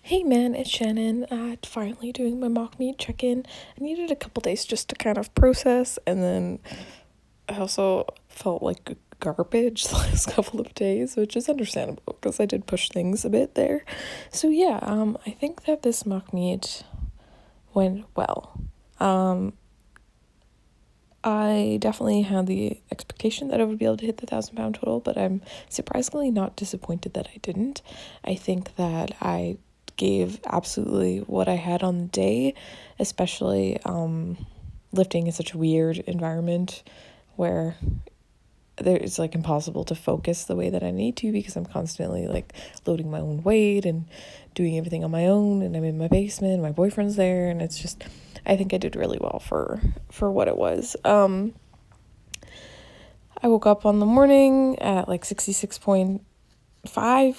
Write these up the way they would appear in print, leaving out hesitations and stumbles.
Hey man, it's Shannon. Finally doing my mock meat check-in. I needed a couple days just to kind of process, and then I also felt like garbage the last couple of days, which is understandable because I did push things a bit there. So yeah, I think that this mock meat went well. I definitely had the expectation that I would be able to hit the 1,000 pound total, but I'm surprisingly not disappointed that I didn't. I think that I gave absolutely what I had on the day, especially lifting in such a weird environment where it's like impossible to focus the way that I need to because I'm constantly like loading my own weight and doing everything on my own, and I'm in my basement, my boyfriend's there, and it's just I think I did really well for what it was. I woke up on the morning at like 66.5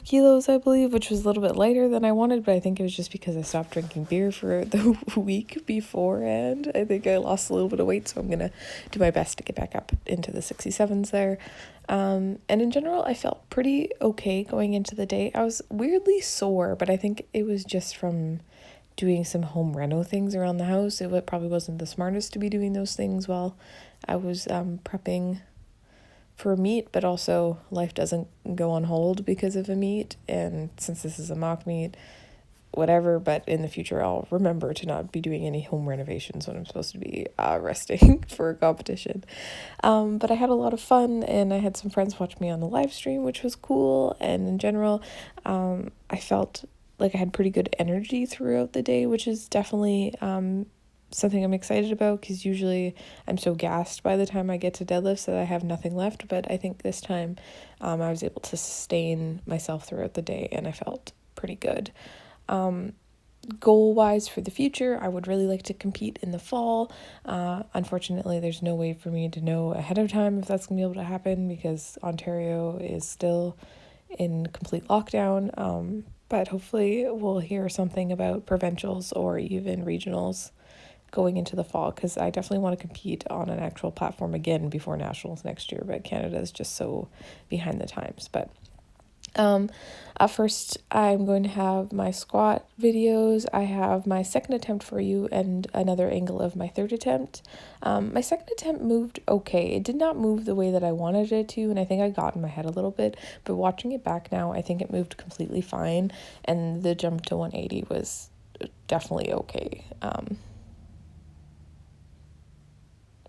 kilos, I believe, which was a little bit lighter than I wanted, but I think it was just because I stopped drinking beer for the week beforehand. I think I lost a little bit of weight, so I'm gonna do my best to get back up into the 67s there. And in general, I felt pretty okay going into the day. I was weirdly sore, but I think it was just from doing some home reno things around the house. It probably wasn't the smartest to be doing those things while I was prepping for a meet, but also life doesn't go on hold because of a meet. And since this is a mock meet, whatever, but in the future I'll remember to not be doing any home renovations when I'm supposed to be resting for a competition. But I had a lot of fun, and I had some friends watch me on the live stream, which was cool. And in general, I felt like I had pretty good energy throughout the day, which is definitely something I'm excited about because usually I'm so gassed by the time I get to deadlifts that I have nothing left. But I think this time I was able to sustain myself throughout the day, and I felt pretty good. Goal wise for the future, I would really like to compete in the fall. Unfortunately, there's no way for me to know ahead of time if that's gonna be able to happen because Ontario is still in complete lockdown. But hopefully, we'll hear something about provincials or even regionals going into the fall because I definitely want to compete on an actual platform again before nationals next year. But Canada is just so behind the times. But at first, I'm going to have my squat videos. I have my second attempt for you and another angle of my third attempt. My second attempt moved okay. It did not move the way that I wanted it to, and I think I got in my head a little bit. But watching it back now, I think it moved completely fine, and the jump to 180 was definitely okay.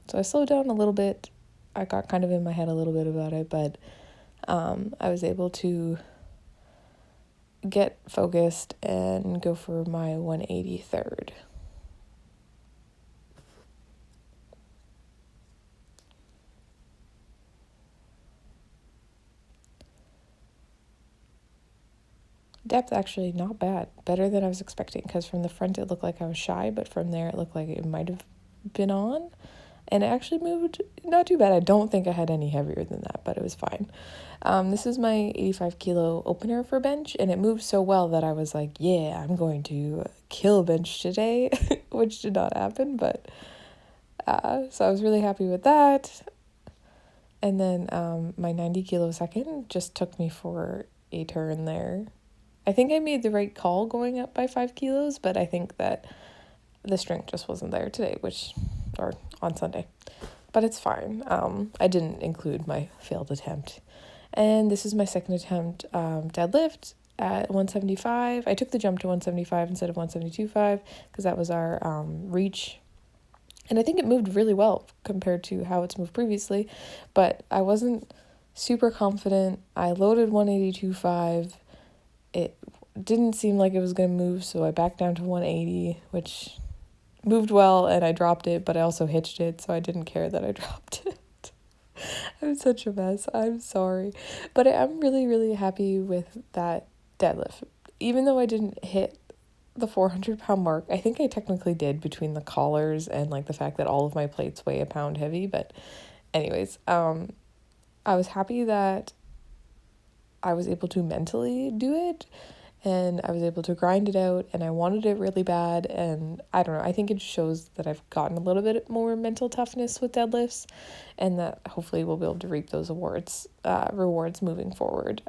So I slowed down a little bit. I got kind of in my head a little bit about it, but I was able to get focused and go for my 183rd. Depth actually not bad, better than I was expecting, because from the front it looked like I was shy, but from there it looked like it might have been on, and it actually moved not too bad. I don't think I had any heavier than that, but it was fine. This is my 85 kilo opener for bench, and it moved so well that I was like, yeah, I'm going to kill bench today, which did not happen, but so I was really happy with that. And then my 90 kilo second just took me for a turn there. I think I made the right call going up by 5 kilos, but I think that the strength just wasn't there today, or on Sunday. But it's fine. I didn't include my failed attempt. And this is my second attempt deadlift at 175. I took the jump to 175 instead of 172.5 because that was our reach. And I think it moved really well compared to how it's moved previously, but I wasn't super confident. I loaded 182.5. It didn't seem like it was going to move, so I backed down to 180, which moved well, and I dropped it, but I also hitched it, so I didn't care that I dropped it. I'm such a mess. I'm sorry. But I'm really, really happy with that deadlift. Even though I didn't hit the 400-pound mark, I think I technically did between the collars and like the fact that all of my plates weigh a pound heavy. But anyways, I was happy that I was able to mentally do it, and I was able to grind it out, and I wanted it really bad. And I don't know, I think it shows that I've gotten a little bit more mental toughness with deadlifts, and that hopefully we'll be able to reap those rewards moving forward.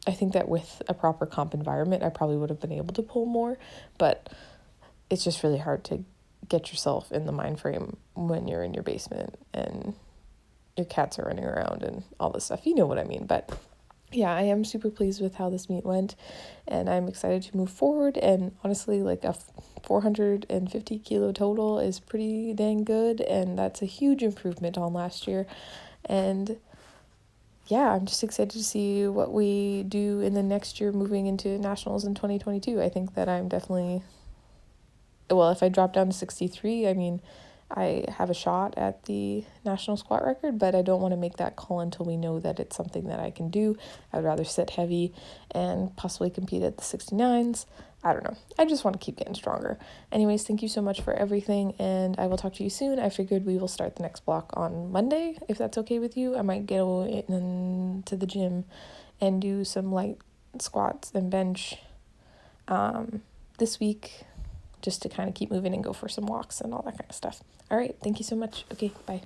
I think that with a proper comp environment, I probably would have been able to pull more, but it's just really hard to get yourself in the mind frame when you're in your basement and your cats are running around and all this stuff. You know what I mean? But yeah, I am super pleased with how this meet went, and I'm excited to move forward. And honestly, like a 450 kilo total is pretty dang good, and that's a huge improvement on last year. And yeah, I'm just excited to see what we do in the next year moving into nationals in 2022. I think that I'm definitely, well, if I drop down to 63, I mean, I have a shot at the national squat record, but I don't want to make that call until we know that it's something that I can do. I'd rather sit heavy and possibly compete at the 69s. I don't know. I just want to keep getting stronger. Anyways, thank you so much for everything, and I will talk to you soon. I figured we will start the next block on Monday, if that's okay with you. I might go into the gym and do some light squats and bench this week, just to kind of keep moving and go for some walks and all that kind of stuff. All right, thank you so much. Okay, bye.